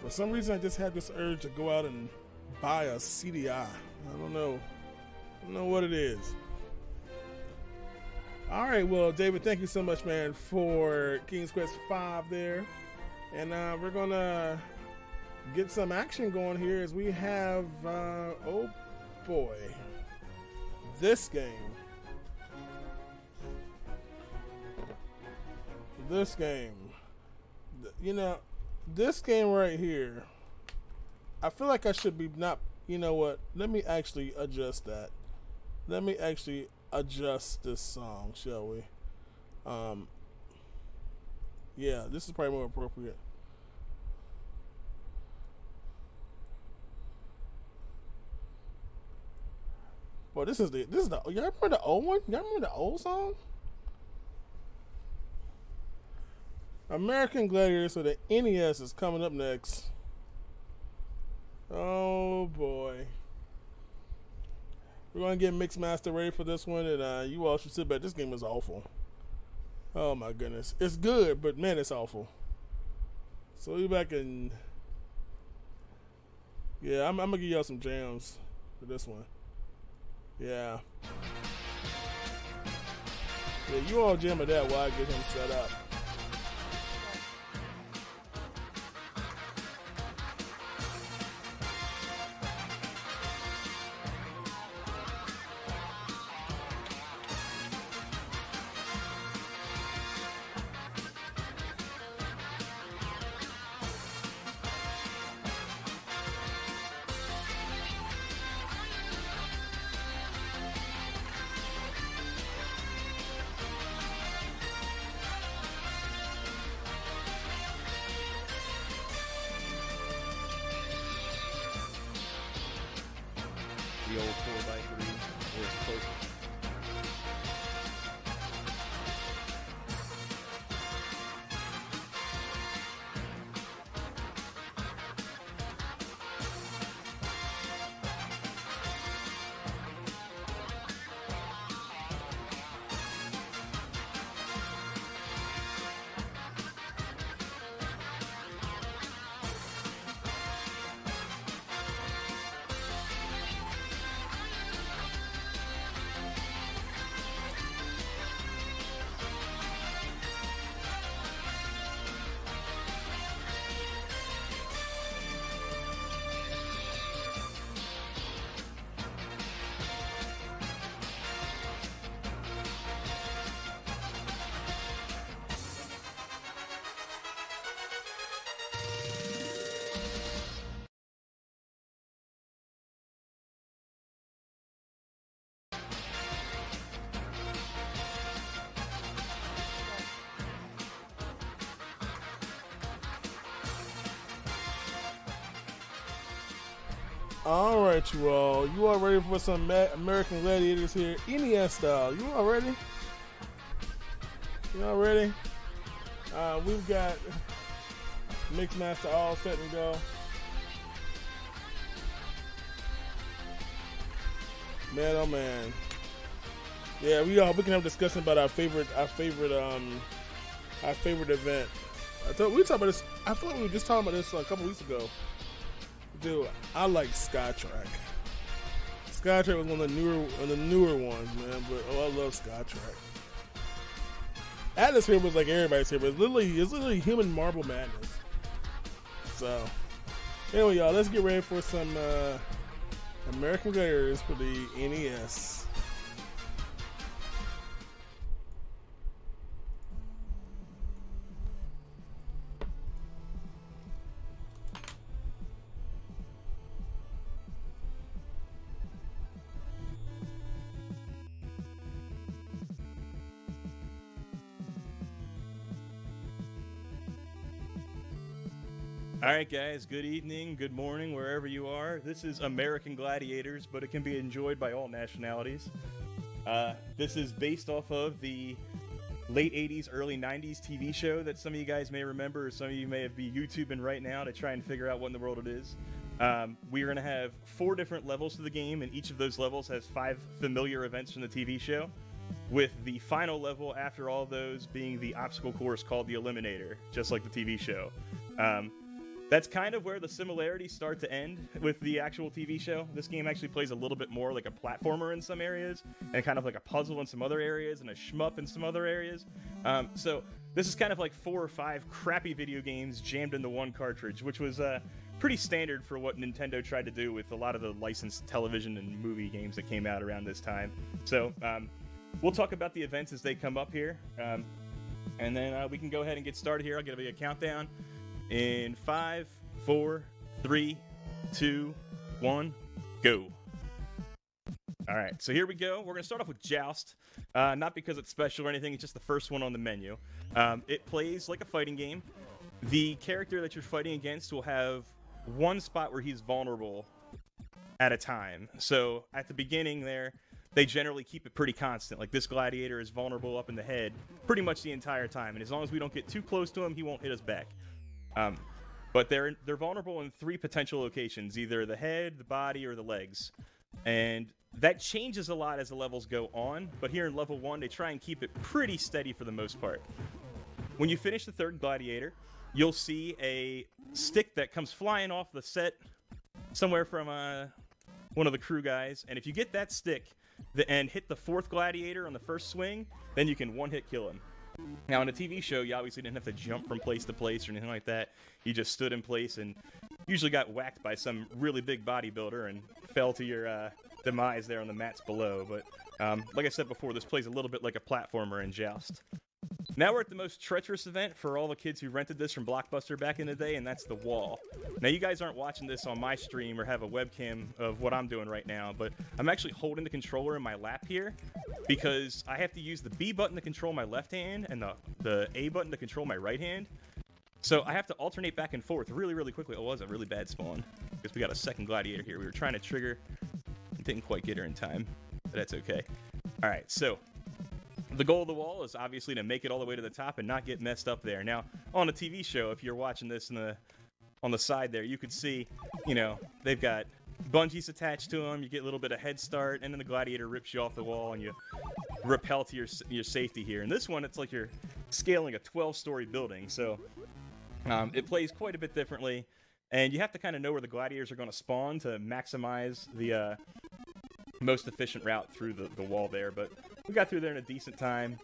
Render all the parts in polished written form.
For some reason, I just had this urge to go out and buy a CDI. I don't know what it is. All right, well, David, thank you so much, man, for King's Quest V there. And we're going to get some action going here as we have, oh boy, this game. You know, this game right here, I feel like I should be not, you know what, let me actually adjust that. Let me actually adjust this song, shall we? Yeah, this is probably more appropriate. Well, this is the y'all remember the old one? Y'all remember the old song? American Gladiators for the NES is coming up next. Oh boy. We're gonna get Mixmaster ready for this one, and you all should sit back. This game is awful. Oh my goodness. It's good, but man, it's awful. So we back in. Yeah, I'm gonna give y'all some jams for this one. Yeah. Yeah, you all jam at that while I get him set up. The old 4x3 was close. All right, you all ready for some American Gladiators here, NES style? You all ready? You all ready? We've got Mixmaster all set and go. Man, oh man. Yeah, we can have a discussion about our favorite event. We talked about this. I thought we were just talking about this a couple weeks ago. Dude, I like Skytrack. Skytrack was one of the newer ones, man. But I love Skytrack. Atmosphere was like everybody's here, but it's literally human marble madness. So, anyway, y'all, let's get ready for some American Gladiators for the NES. All right, guys, good evening, good morning, wherever you are. This is American Gladiators, but it can be enjoyed by all nationalities. This is based off of the late 80s, early 90s TV show that some of you guys may remember, or some of you may be YouTubing right now to try and figure out what in the world it is. We're going to have 4 different levels to the game, and each of those levels has 5 familiar events from the TV show, with the final level after all those being the obstacle course called the Eliminator, just like the TV show. That's kind of where the similarities start to end with the actual TV show. This game actually plays a little bit more like a platformer in some areas, and kind of like a puzzle in some other areas, and a shmup in some other areas. So this is kind of like 4 or 5 crappy video games jammed into one cartridge, which was pretty standard for what Nintendo tried to do with a lot of the licensed television and movie games that came out around this time. So we'll talk about the events as they come up here, and then we can go ahead and get started here. I'll give you a countdown. In 5, 4, 3, 2, 1, go. All right, so here we go. We're going to start off with Joust. Not because it's special or anything, it's just the first one on the menu. It plays like a fighting game. The character that you're fighting against will have one spot where he's vulnerable at a time. So at the beginning there, they generally keep it pretty constant. Like this gladiator is vulnerable up in the head pretty much the entire time. And as long as we don't get too close to him, he won't hit us back. But they're vulnerable in 3 potential locations, either the head, the body, or the legs. And that changes a lot as the levels go on, but here in level 1, they try and keep it pretty steady for the most part. When you finish the 3rd gladiator, you'll see a stick that comes flying off the set somewhere from one of the crew guys, and if you get that stick and hit the 4th gladiator on the first swing, then you can one-hit kill him. Now, in a TV show, you obviously didn't have to jump from place to place or anything like that. You just stood in place and usually got whacked by some really big bodybuilder and fell to your demise there on the mats below. But like I said before, this plays a little bit like a platformer in Joust. Now we're at the most treacherous event for all the kids who rented this from Blockbuster back in the day, and that's the wall. Now, you guys aren't watching this on my stream or have a webcam of what I'm doing right now, but I'm actually holding the controller in my lap here because I have to use the B button to control my left hand and the A button to control my right hand. So I have to alternate back and forth really, really quickly. Oh, it was a really bad spawn because we got a second gladiator here. We were trying to trigger. Didn't quite get her in time, but that's okay. All right, so the goal of the wall is obviously to make it all the way to the top and not get messed up there. Now, on a TV show, if you're watching this on the side there, you could see, you know, they've got bungees attached to them. You get a little bit of head start, and then the gladiator rips you off the wall, and you rappel to your safety here. In this one, it's like you're scaling a 12-story building, so it plays quite a bit differently, and you have to kind of know where the gladiators are going to spawn to maximize the most efficient route through the wall there, but we got through there in a decent time.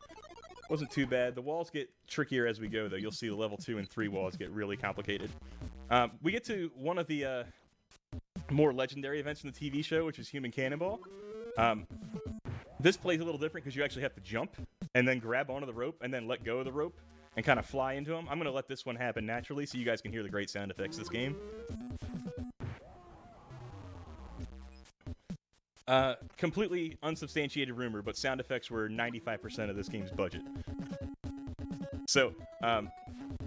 Wasn't too bad. The walls get trickier as we go, though. You'll see the level 2 and 3 walls get really complicated. We get to one of the more legendary events in the TV show, which is Human Cannonball. This plays a little different because you actually have to jump and then grab onto the rope and then let go of the rope and kind of fly into them. I'm going to let this one happen naturally so you guys can hear the great sound effects of this game. Completely unsubstantiated rumor, but sound effects were 95% of this game's budget. So,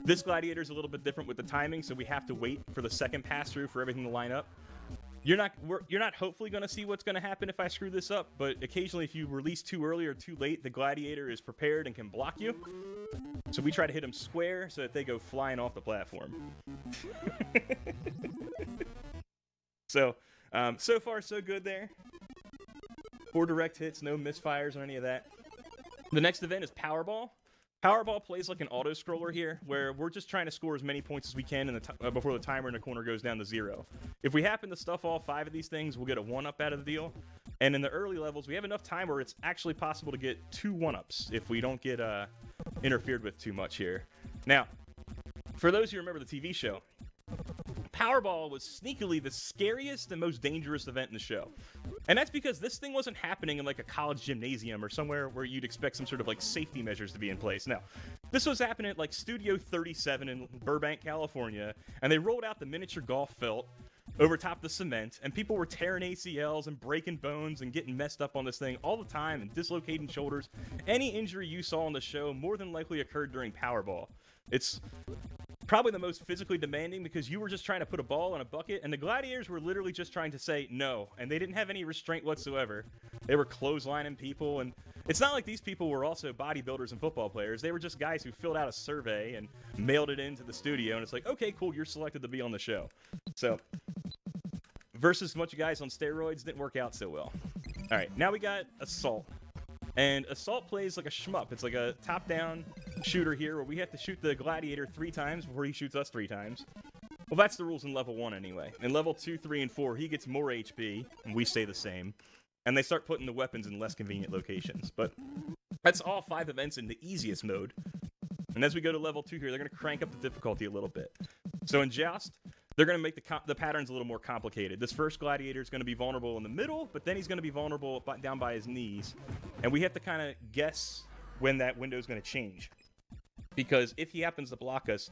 this gladiator is a little bit different with the timing, so we have to wait for the second pass through for everything to line up. You're not hopefully going to see what's going to happen if I screw this up, but occasionally if you release too early or too late, the gladiator is prepared and can block you. So we try to hit them square so that they go flying off the platform. So, so far so good there. 4 direct hits, no misfires or any of that. The next event is Powerball. Powerball plays like an auto-scroller here, where we're just trying to score as many points as we can in before the timer in the corner goes down to 0. If we happen to stuff all 5 of these things, we'll get a 1-up out of the deal. And in the early levels, we have enough time where it's actually possible to get 2 1-ups if we don't get interfered with too much here. Now, for those who remember the TV show, Powerball was sneakily the scariest and most dangerous event in the show. And that's because this thing wasn't happening in like a college gymnasium or somewhere where you'd expect some sort of like safety measures to be in place. No, this was happening at like Studio 37 in Burbank, California, and they rolled out the miniature golf felt over top the cement, and people were tearing ACLs and breaking bones and getting messed up on this thing all the time and dislocating shoulders. Any injury you saw on the show more than likely occurred during Powerball. It's probably the most physically demanding because you were just trying to put a ball in a bucket, and the gladiators were literally just trying to say no, and they didn't have any restraint whatsoever. They were clotheslining people, and it's not like these people were also bodybuilders and football players. They were just guys who filled out a survey and mailed it into the studio, and it's like, okay, cool, you're selected to be on the show. So, versus a bunch of guys on steroids didn't work out so well. All right, now we got Assault. And Assault plays like a shmup. It's like a top-down shooter here where we have to shoot the gladiator 3 times before he shoots us 3 times. Well, that's the rules in level 1 anyway. In level 2, 3, and 4, he gets more HP, and we stay the same. And they start putting the weapons in less convenient locations. But that's all 5 events in the easiest mode. And as we go to level 2 here, they're going to crank up the difficulty a little bit. So in Joust, they're going to make the patterns a little more complicated. This first Gladiator is going to be vulnerable in the middle, but then he's going to be vulnerable down by his knees. And we have to kind of guess when that window is going to change. Because if he happens to block us,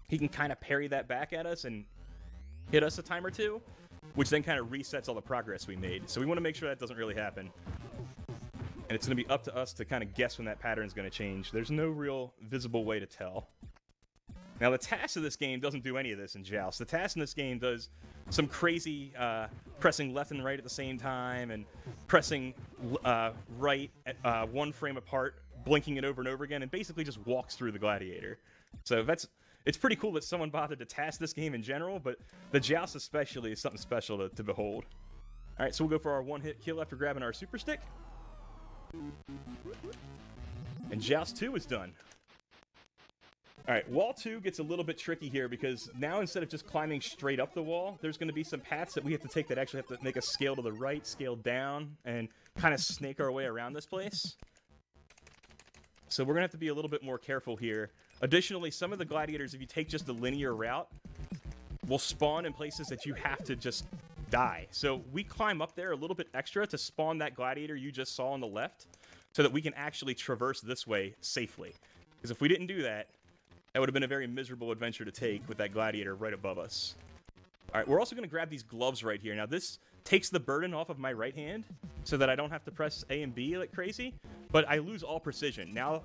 he can kind of parry that back at us and hit us a time or two, which then kind of resets all the progress we made. So we want to make sure that doesn't really happen. And it's going to be up to us to kind of guess when that pattern is going to change. There's no real visible way to tell. Now, the task of this game doesn't do any of this in Joust. The task in this game does some crazy pressing left and right at the same time and pressing right at 1 frame apart, blinking it over and over again, and basically just walks through the Gladiator. So it's pretty cool that someone bothered to task this game in general, but the Joust especially is something special to behold. All right, so we'll go for our 1-hit kill after grabbing our Super Stick. And Joust 2 is done. Alright, Wall 2 gets a little bit tricky here because now instead of just climbing straight up the wall, there's going to be some paths that we have to take that actually have to make a scale to the right, scale down, and kind of snake our way around this place. So we're going to have to be a little bit more careful here. Additionally, some of the Gladiators, if you take just the linear route, will spawn in places that you have to just die. So we climb up there a little bit extra to spawn that Gladiator you just saw on the left so that we can actually traverse this way safely. Because if we didn't do that, that would have been a very miserable adventure to take with that Gladiator right above us. Alright, we're also going to grab these gloves right here. Now this takes the burden off of my right hand so that I don't have to press A and B like crazy, but I lose all precision. Now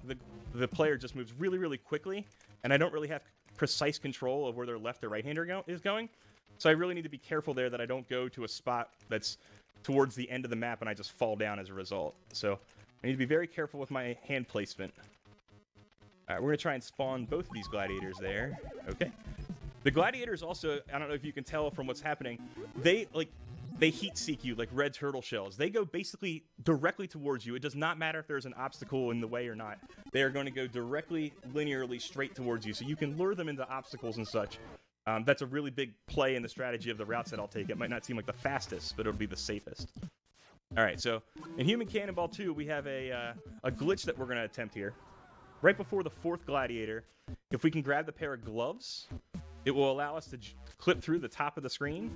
the player just moves really, really quickly, and I don't really have precise control of where their left or right hander is going. So I really need to be careful there that I don't go to a spot that's towards the end of the map and I just fall down as a result. So I need to be very careful with my hand placement. Alright, we're going to try and spawn both of these Gladiators there. Okay. The Gladiators also, I don't know if you can tell from what's happening, they heat seek you like red turtle shells. They go basically directly towards you. It does not matter if there's an obstacle in the way or not. They are going to go directly, linearly, straight towards you. So you can lure them into obstacles and such. That's a really big play in the strategy of the routes that I'll take. It might not seem like the fastest, but it'll be the safest. Alright, so in Human Cannonball 2, we have a glitch that we're going to attempt here. Right before the 4th Gladiator, if we can grab the pair of gloves, it will allow us to clip through the top of the screen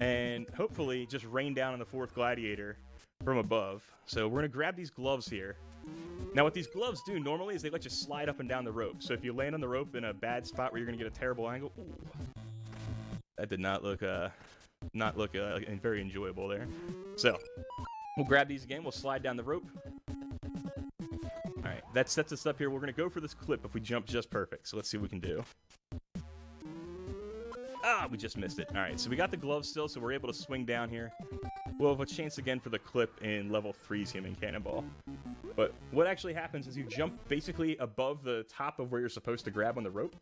and hopefully just rain down on the 4th Gladiator from above. So we're going to grab these gloves here. Now what these gloves do normally is they let you slide up and down the rope. So if you land on the rope in a bad spot where you're going to get a terrible angle, ooh, that did not look very enjoyable there. So we'll grab these again. We'll slide down the rope. Alright, that sets us up here. We're going to go for this clip if we jump just perfect. So let's see what we can do. Ah, we just missed it. Alright, so we got the gloves still, so we're able to swing down here. We'll have a chance again for the clip in level 3's Human Cannonball. But what actually happens is you jump basically above the top of where you're supposed to grab on the rope.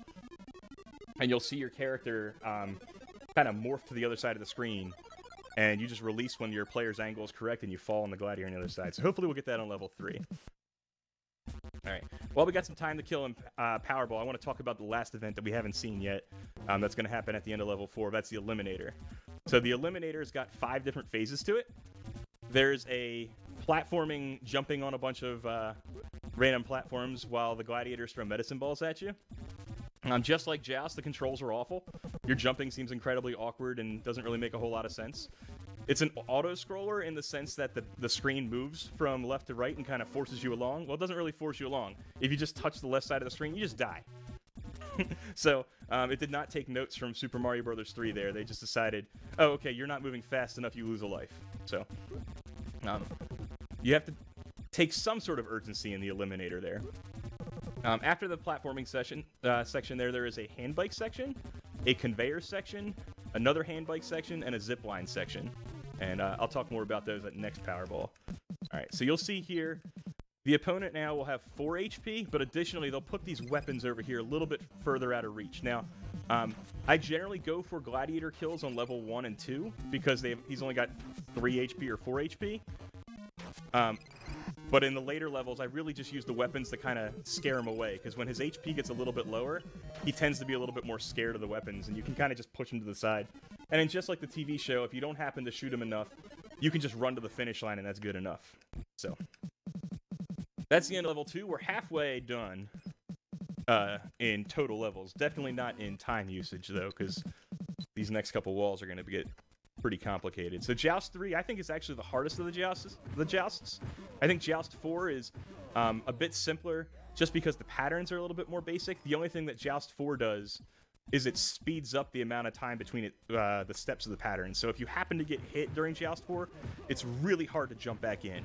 And you'll see your character kind of morph to the other side of the screen. And you just release when your player's angle is correct and you fall on the Gladiator on the other side. So hopefully we'll get that on level 3. Alright, while we got some time to kill in Powerball, I want to talk about the last event that we haven't seen yet. That's going to happen at the end of level 4. That's the Eliminator. So the Eliminator's got 5 different phases to it. There's a platforming, jumping on a bunch of random platforms while the Gladiators throw medicine balls at you. Just like Joust, the controls are awful. Your jumping seems incredibly awkward and doesn't really make a whole lot of sense. It's an auto-scroller in the sense that the screen moves from left to right and kind of forces you along. Well, it doesn't really force you along. If you just touch the left side of the screen, you just die. So, it did not take notes from Super Mario Bros. 3 there. They just decided, oh, okay, you're not moving fast enough, you lose a life. So, you have to take some sort of urgency in the Eliminator there. After the platforming section there is a hand bike section, a conveyor section, another hand bike section, and a zipline section. And I'll talk more about those at next Powerball. Alright, so you'll see here, the opponent now will have 4 HP, but additionally they'll put these weapons over here a little bit further out of reach. Now, I generally go for Gladiator kills on level 1 and 2, because he's only got 3 HP or 4 HP. But in the later levels, I really just use the weapons to kind of scare him away, because when his HP gets a little bit lower, he tends to be a little bit more scared of the weapons, and you can kind of just push him to the side. And then just like the TV show, if you don't happen to shoot him enough, you can just run to the finish line, and that's good enough. So that's the end of level 2. We're halfway done in total levels. Definitely not in time usage, though, because these next couple walls are going to get pretty complicated. So Joust 3, I think, is actually the hardest of the jousts. I think Joust 4 is a bit simpler, just because the patterns are a little bit more basic. The only thing that Joust 4 does is it speeds up the amount of time between the steps of the pattern. So if you happen to get hit during Joust 4, it's really hard to jump back in.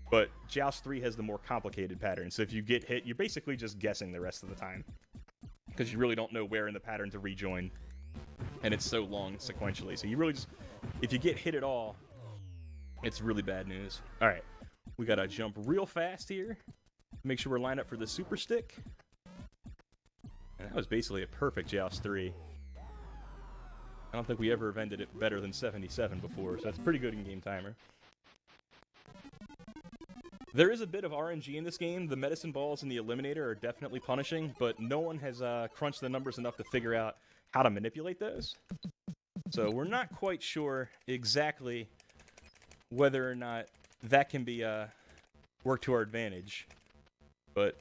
But Joust 3 has the more complicated pattern, so if you get hit, you're basically just guessing the rest of the time, because you really don't know where in the pattern to rejoin, and it's so long sequentially. So you really just, if you get hit at all, it's really bad news. All right, we gotta jump real fast here. Make sure we're lined up for the super stick. And that was basically a perfect Joust 3. I don't think we ever have ended it better than 77 before, so that's pretty good in-game timer. There is a bit of RNG in this game. The medicine balls and the eliminator are definitely punishing, but no one has crunched the numbers enough to figure out how to manipulate those. So we're not quite sure exactly whether or not that can be worked to our advantage. But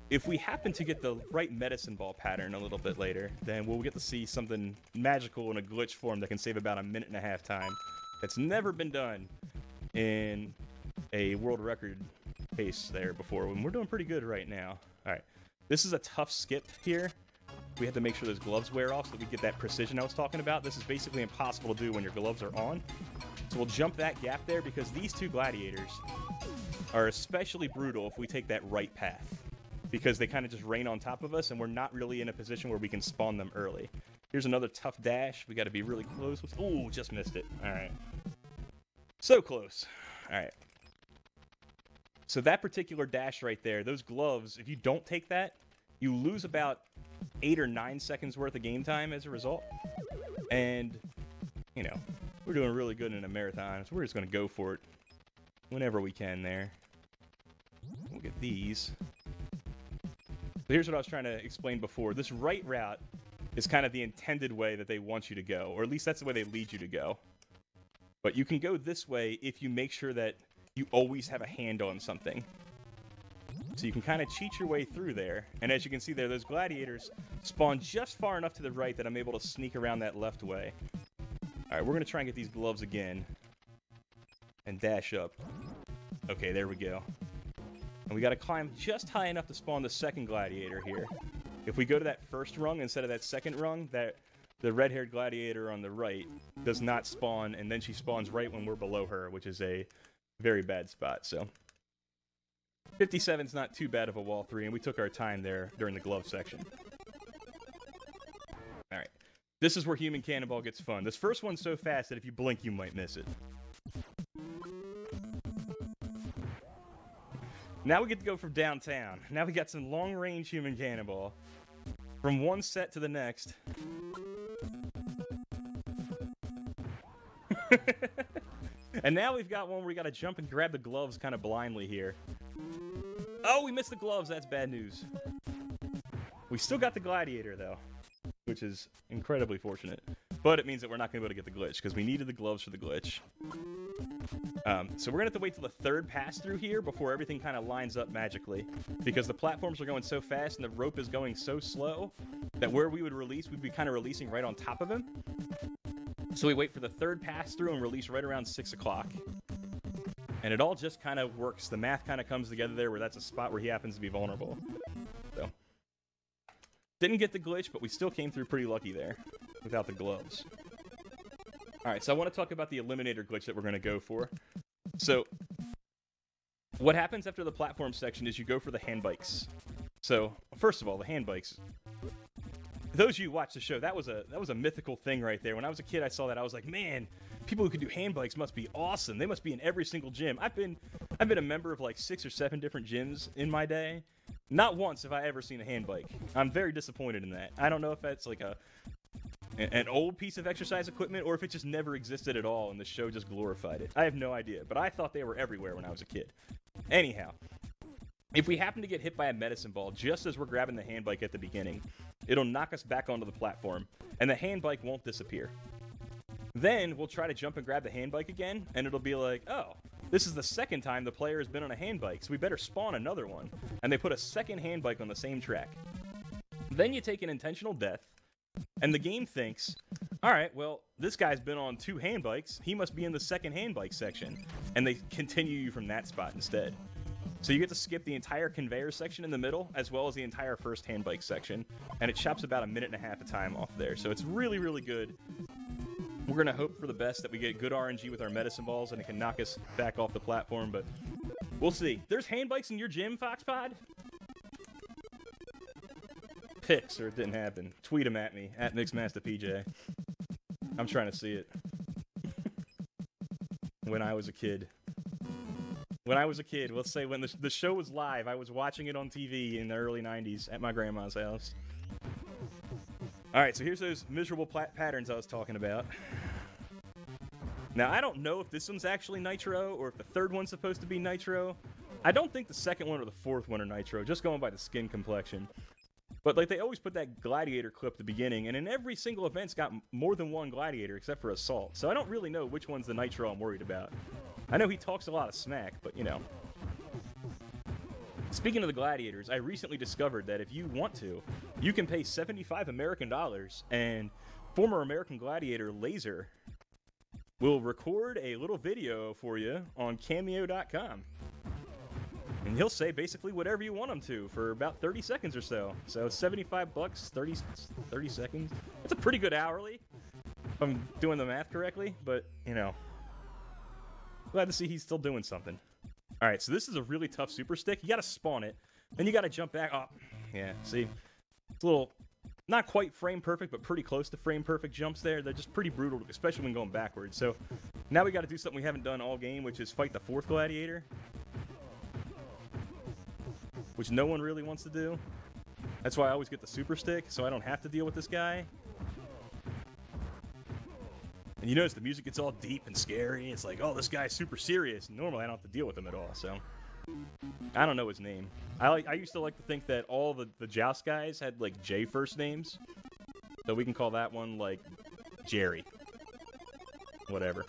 if we happen to get the right medicine ball pattern a little bit later, then we'll get to see something magical in a glitch form that can save about a minute and a half time. That's never been done in a world record pace there before, when we're doing pretty good right now. All right, this is a tough skip here. We have to make sure those gloves wear off so we get that precision I was talking about. This is basically impossible to do when your gloves are on. So we'll jump that gap there, because these two gladiators are especially brutal if we take that right path, because they kind of just rain on top of us, and we're not really in a position where we can spawn them early. Here's another tough dash. We got to be really close. Ooh, just missed it. All right. So close. All right. So that particular dash right there, those gloves, if you don't take that, you lose about 8 or 9 seconds worth of game time as a result. And, you know, we're doing really good in a marathon, so we're just going to go for it whenever we can there. We'll get these. So here's what I was trying to explain before. This right route is kind of the intended way that they want you to go, or at least that's the way they lead you to go. But you can go this way if you make sure that you always have a hand on something. So you can kind of cheat your way through there. And as you can see there, those gladiators spawn just far enough to the right that I'm able to sneak around that left way. All right, we're going to try and get these gloves again. And dash up. Okay, there we go. And we got to climb just high enough to spawn the second gladiator here. If we go to that first rung instead of that second rung, the red-haired gladiator on the right does not spawn, and then she spawns right when we're below her, which is a very bad spot. So 57's not too bad of a wall 3, and we took our time there during the glove section. All right, this is where Human Cannonball gets fun. This first one's so fast that if you blink, you might miss it. Now we get to go from downtown. Now we got some long-range Human Cannonball. From one set to the next. And now we've got one where we got to jump and grab the gloves kind of blindly here. Oh, we missed the gloves. That's bad news. We still got the gladiator, though, which is incredibly fortunate. But it means that we're not going to be able to get the glitch, because we needed the gloves for the glitch. So we're going to have to wait till the third pass through here before everything kind of lines up magically, because the platforms are going so fast and the rope is going so slow that where we would release, we'd be kind of releasing right on top of him. So we wait for the third pass through and release right around 6 o'clock. And it all just kind of works. The math kind of comes together there where that's a spot where he happens to be vulnerable. So didn't get the glitch, but we still came through pretty lucky there without the gloves. Alright, so I want to talk about the eliminator glitch that we're going to go for. So what happens after the platform section is you go for the hand bikes. So first of all, the hand bikes. Those of you who watch the show, that was a mythical thing right there. When I was a kid, I saw that. I was like, man, people who can do hand bikes must be awesome. They must be in every single gym. I've been a member of like 6 or 7 different gyms in my day. Not once have I ever seen a hand bike. I'm very disappointed in that. I don't know if that's like an old piece of exercise equipment, or if it just never existed at all and the show just glorified it. I have no idea, but I thought they were everywhere when I was a kid. Anyhow, if we happen to get hit by a medicine ball just as we're grabbing the hand bike at the beginning, it'll knock us back onto the platform, and the hand bike won't disappear. Then we'll try to jump and grab the hand bike again, and it'll be like, oh, this is the second time the player has been on a hand bike, so we better spawn another one. And they put a second hand bike on the same track. Then you take an intentional death, and the game thinks, all right, well, this guy's been on 2 hand bikes. He must be in the second hand bike section. And they continue you from that spot instead. So you get to skip the entire conveyor section in the middle, as well as the entire first hand bike section. And it chops about 1.5 minutes of time off there. So it's really, really good. We're going to hope for the best that we get good RNG with our medicine balls and it can knock us back off the platform, but we'll see. There's hand bikes in your gym, FoxPod? Pics, or it didn't happen. Tweet them at me, at MixMastaPJ. I'm trying to see it. When I was a kid. When I was a kid, let's say when the show was live, I was watching it on TV in the early 90s at my grandma's house. Alright, so here's those miserable patterns I was talking about. Now, I don't know if this one's actually Nitro, or if the third one's supposed to be Nitro. I don't think the second one or the fourth one are Nitro, just going by the skin complexion. But, like, they always put that Gladiator clip at the beginning, and in every single event's got more than one Gladiator, except for Assault. So I don't really know which one's the Nitro I'm worried about. I know he talks a lot of smack, but, you know. Speaking of the Gladiators, I recently discovered that if you want to, you can pay 75 American dollars, and former American Gladiator Laser will record a little video for you on Cameo.com. And he'll say basically whatever you want him to for about 30 seconds or so. So 75 bucks, 30 seconds. That's a pretty good hourly, if I'm doing the math correctly, but, you know. Glad to see he's still doing something. Alright, so this is a really tough super stick. You gotta spawn it, then you gotta jump back. Oh, yeah, see? It's a little, not quite frame perfect, but pretty close to frame perfect jumps there. They're just pretty brutal, especially when going backwards. So now we gotta do something we haven't done all game, which is fight the 4th Gladiator. Which no one really wants to do. That's why I always get the super stick, so I don't have to deal with this guy. And you notice the music gets all deep and scary. It's like, oh, this guy's super serious. Normally I don't have to deal with him at all, so. I don't know his name. I used to like to think that all the Joust guys had, like, J first names. So we can call that one, like, Jerry. Whatever.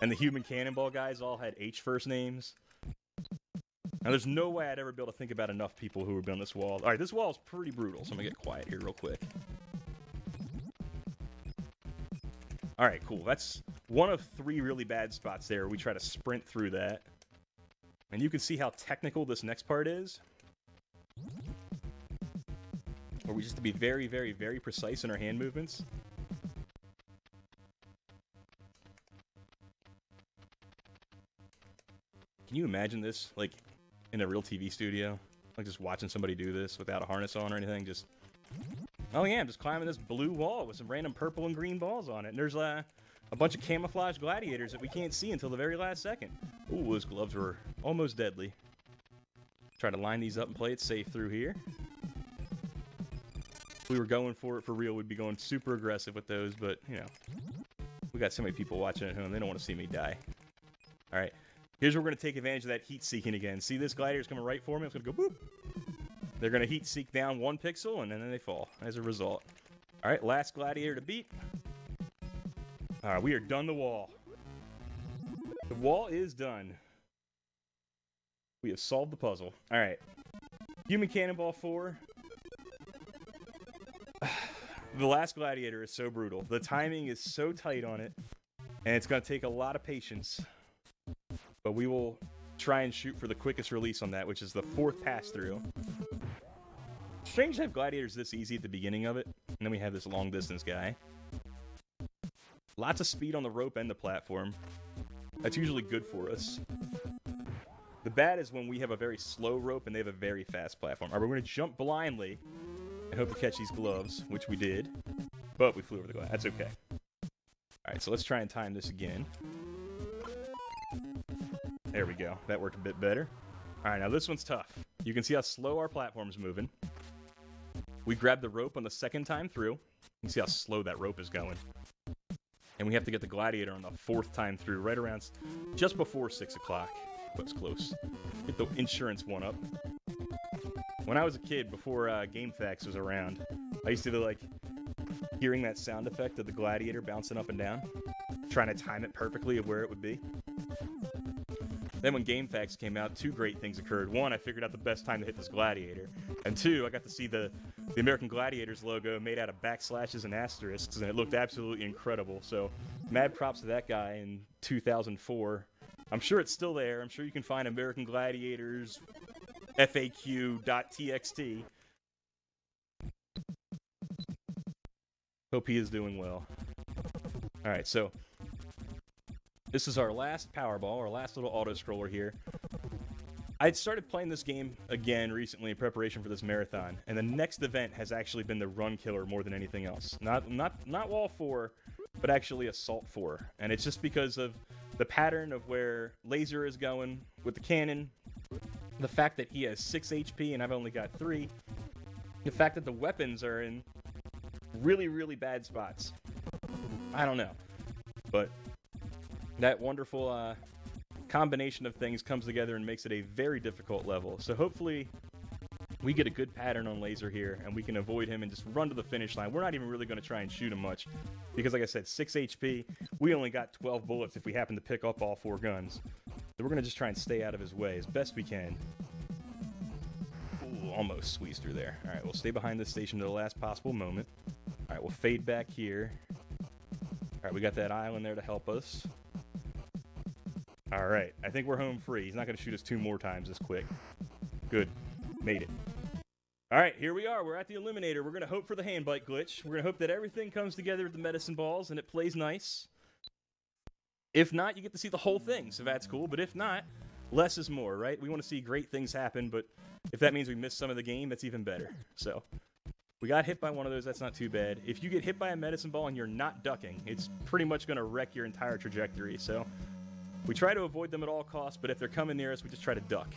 And the Human Cannonball guys all had H first names. Now, there's no way I'd ever be able to think about enough people who would be on this wall. Alright, this wall is pretty brutal, so I'm gonna get quiet here real quick. Alright, cool. That's one of 3 really bad spots there. We try to sprint through that. And you can see how technical this next part is. Where we just have to be very, very, very precise in our hand movements. Can you imagine this, like, in a real TV studio? Like, just watching somebody do this without a harness on or anything, just... Oh yeah, I'm just climbing this blue wall with some random purple and green balls on it. And there's a bunch of camouflage gladiators that we can't see until the very last second. Ooh, those gloves were almost deadly. Try to line these up and play it safe through here. If we were going for it for real, we'd be going super aggressive with those, but, you know. We got so many people watching at home, they don't want to see me die. Alright, here's where we're going to take advantage of that heat seeking again. See this gladiator's coming right for me? It's going to go boop. They're going to heat seek down 1 pixel, and then they fall as a result. Alright, last gladiator to beat. Alright, we are done the wall. The wall is done. We have solved the puzzle. Alright. Human Cannonball 4. The last gladiator is so brutal. The timing is so tight on it, and it's going to take a lot of patience. But we will try and shoot for the quickest release on that, which is the 4th pass-through. Strange to have gladiators this easy at the beginning of it, and then we have this long-distance guy. Lots of speed on the rope and the platform. That's usually good for us. The bad is when we have a very slow rope and they have a very fast platform. Alright, we're going to jump blindly and hope to catch these gloves, which we did. But we flew over the glass. That's okay. Alright, so let's try and time this again. There we go. That worked a bit better. Alright, now this one's tough. You can see how slow our platform's moving. We grab the rope on the second time through. can see how slow that rope is going. And we have to get the Gladiator on the 4th time through, right around just before 6 o'clock. That's close. Get the insurance one up. When I was a kid, before GameFAQs was around, I used to like hearing that sound effect of the Gladiator bouncing up and down, trying to time it perfectly of where it would be. Then when GameFAQs came out, 2 great things occurred. 1, I figured out the best time to hit this Gladiator. And 2, I got to see the American Gladiators logo made out of backslashes and asterisks, and it looked absolutely incredible. So, mad props to that guy in 2004. I'm sure it's still there. I'm sure you can find American Gladiators FAQ.txt. Hope he is doing well. Alright, so this is our last Powerball, our last little auto-scroller here. I started playing this game again recently in preparation for this marathon, and the next event has actually been the Run Killer more than anything else. Not Wall 4, but actually Assault 4. And it's just because of the pattern of where Laser is going with the cannon, the fact that he has 6 HP and I've only got 3, the fact that the weapons are in really, really bad spots. I don't know. But that wonderful combination of things comes together and makes it a very difficult level. So hopefully we get a good pattern on Laser here and we can avoid him and just run to the finish line. We're not even really going to try and shoot him much because, like I said, 6 HP. We only got 12 bullets if we happen to pick up all 4 guns. So we're going to just try and stay out of his way as best we can. Ooh, almost squeezed through there. All right, we'll stay behind this station to the last possible moment. All right, we'll fade back here. All right, we got that island there to help us. All right, I think we're home free. He's not going to shoot us 2 more times this quick. Good. Made it. All right, here we are. We're at the Eliminator. We're going to hope for the hand bite glitch. We're going to hope that everything comes together with the medicine balls and it plays nice. If not, you get to see the whole thing, so that's cool. But if not, less is more, right? We want to see great things happen, but if that means we miss some of the game, that's even better. So we got hit by one of those. That's not too bad. If you get hit by a medicine ball and you're not ducking, it's pretty much going to wreck your entire trajectory. So we try to avoid them at all costs, but if they're coming near us, we just try to duck.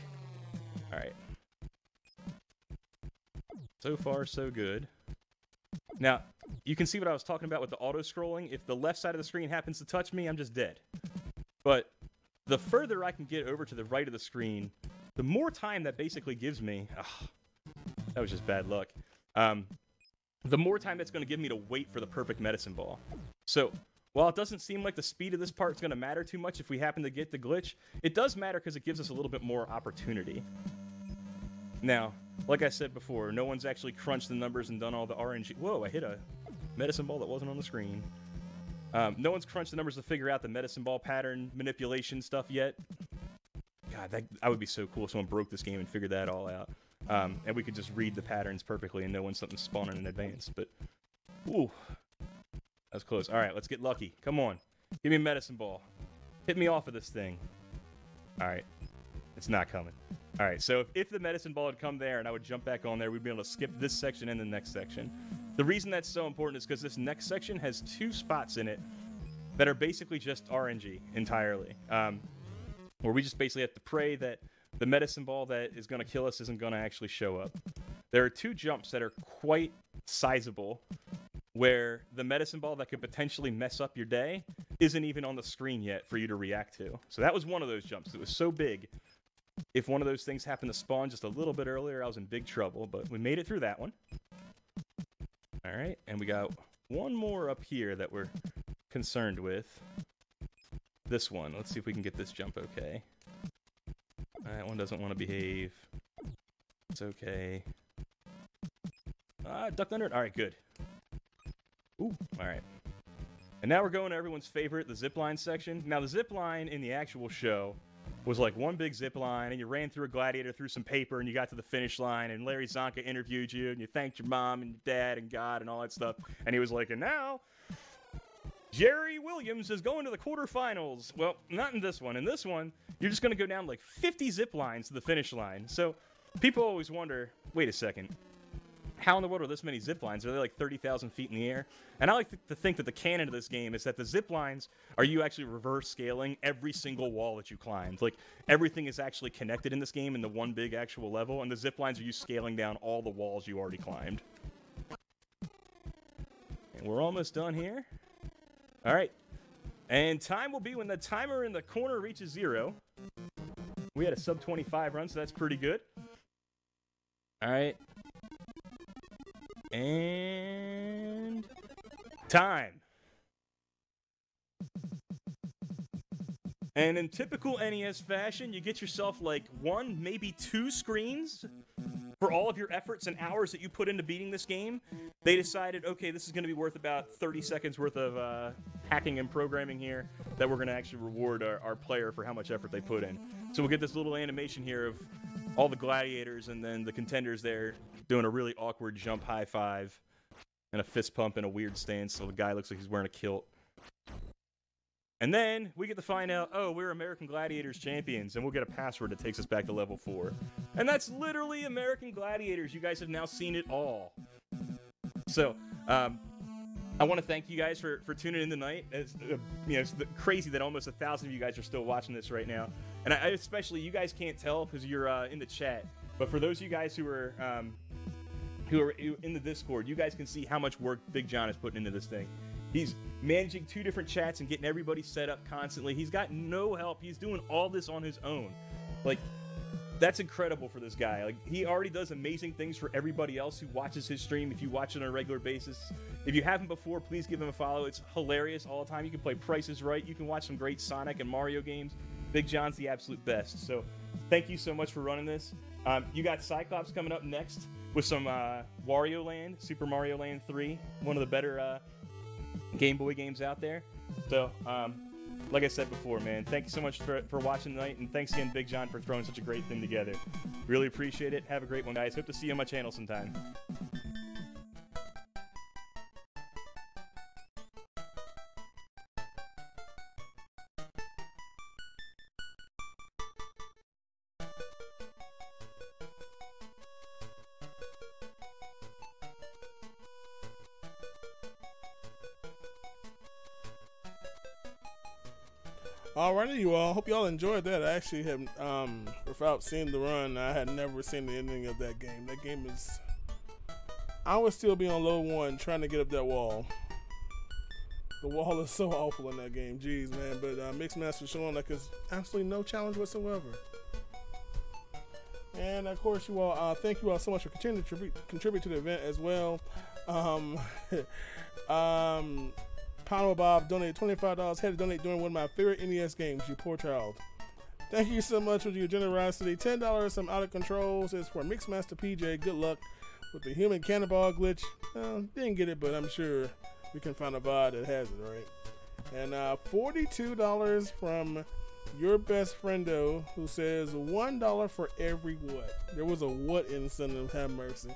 All right. So far, so good. Now, you can see what I was talking about with the auto-scrolling. If the left side of the screen happens to touch me, I'm just dead. But the further I can get over to the right of the screen, the more time that basically gives me... that was just bad luck. The more time that's going to give me to wait for the perfect medicine ball. So, while it doesn't seem like the speed of this part is going to matter too much if we happen to get the glitch, it does matter because it gives us a little bit more opportunity. Now, like I said before, no one's actually crunched the numbers and done all the RNG. Whoa, I hit a medicine ball that wasn't on the screen. No one's crunched the numbers to figure out the medicine ball pattern manipulation stuff yet. God, that would be so cool if someone broke this game and figured that all out. And we could just read the patterns perfectly and know when something's spawning in advance. But, ooh, that was close. All right, let's get lucky. Come on. Give me a medicine ball. Hit me off of this thing. All right. It's not coming. All right, so if the medicine ball had come there and I would jump back on there, we'd be able to skip this section and the next section. The reason that's so important is because this next section has 2 spots in it that are basically just RNG entirely, where we just basically have to pray that the medicine ball that is going to kill us isn't going to actually show up. There are 2 jumps that are quite sizable where the medicine ball that could potentially mess up your day isn't even on the screen yet for you to react to. So that was one of those jumps. It was so big. If one of those things happened to spawn just a little bit earlier, I was in big trouble, but we made it through that one. All right, and we got one more up here that we're concerned with. This one. Let's see if we can get this jump okay. That one doesn't want to behave. It's okay. Ducked under it. All right, good. Ooh, all right. And now we're going to everyone's favorite, the zipline section. Now, the zipline in the actual show was like one big zip line, and you ran through a gladiator through some paper, and you got to the finish line, and Larry Zonka interviewed you, and you thanked your mom and your dad and God and all that stuff. And he was like, and now Jerry Williams is going to the quarterfinals. Well, not in this one. In this one, you're just going to go down like 50 zip lines to the finish line. So people always wonder, wait a second, how in the world are this many zip lines? Are they like 30,000 feet in the air? And I like to think that the canon of this game is that the zip lines are you actually reverse scaling every single wall that you climbed. Like, everything is actually connected in this game in the one big actual level, and the zip lines are you scaling down all the walls you already climbed. And we're almost done here. All right. And time will be when the timer in the corner reaches 0. We had a sub 25 run, so that's pretty good. All right. And time. And in typical NES fashion, you get yourself like 1, maybe 2 screens for all of your efforts and hours that you put into beating this game. They decided, okay, this is going to be worth about 30 seconds worth of hacking and programming here, that we're going to actually reward our player for how much effort they put in. So we'll get this little animation here of all the gladiators and then the contenders there doing a really awkward jump high five and a fist pump in a weird stance, so the guy looks like he's wearing a kilt. And then we get to find out, oh, we're American Gladiators champions, and we'll get a password that takes us back to level 4. And that's literally American Gladiators. You guys have now seen it all. So, I want to thank you guys for tuning in tonight. It's, it's crazy that almost 1,000 of you guys are still watching this right now. And I especially, you guys can't tell because you're in the chat. But for those of you guys who are in the Discord, you guys can see how much work Big John is putting into this thing. He's managing 2 different chats and getting everybody set up constantly. He's got no help. He's doing all this on his own. Like, that's incredible for this guy. Like, he already does amazing things for everybody else who watches his stream. If you watch it on a regular basis, if you haven't before, please give him a follow. It's hilarious all the time. You can play Price is Right. You can watch some great Sonic and Mario games. Big John's the absolute best. So thank you so much for running this. You got Cyclops coming up next with some Wario Land, Super Mario Land 3, one of the better Game Boy games out there. So, like I said before, man, thank you so much for watching tonight, and thanks again, Big John, for throwing such a great thing together. Really appreciate it. Have a great one, guys. Hope to see you on my channel sometime. Alrighty, you all. Hope y'all enjoyed that. I actually have, without seeing the run, I had never seen the ending of that game. That game is, I would still be on low 1 trying to get up that wall. The wall is so awful in that game. Jeez, man. But Mixmaster showing like there's absolutely no challenge whatsoever. And of course, you all, thank you all so much for continuing to contribute to the event as well. Pound Bob donated $25. Had to donate during one of my favorite NES games, you poor child. Thank you so much for your generosity. $10, I'm out of control. Says for MixMastaPJ, good luck with the human cannonball glitch. Didn't get it, but I'm sure we can find a VOD that has it, right? And $42 from your best friendo, who says $1 for every what. There was a what in the Son of Have Mercy.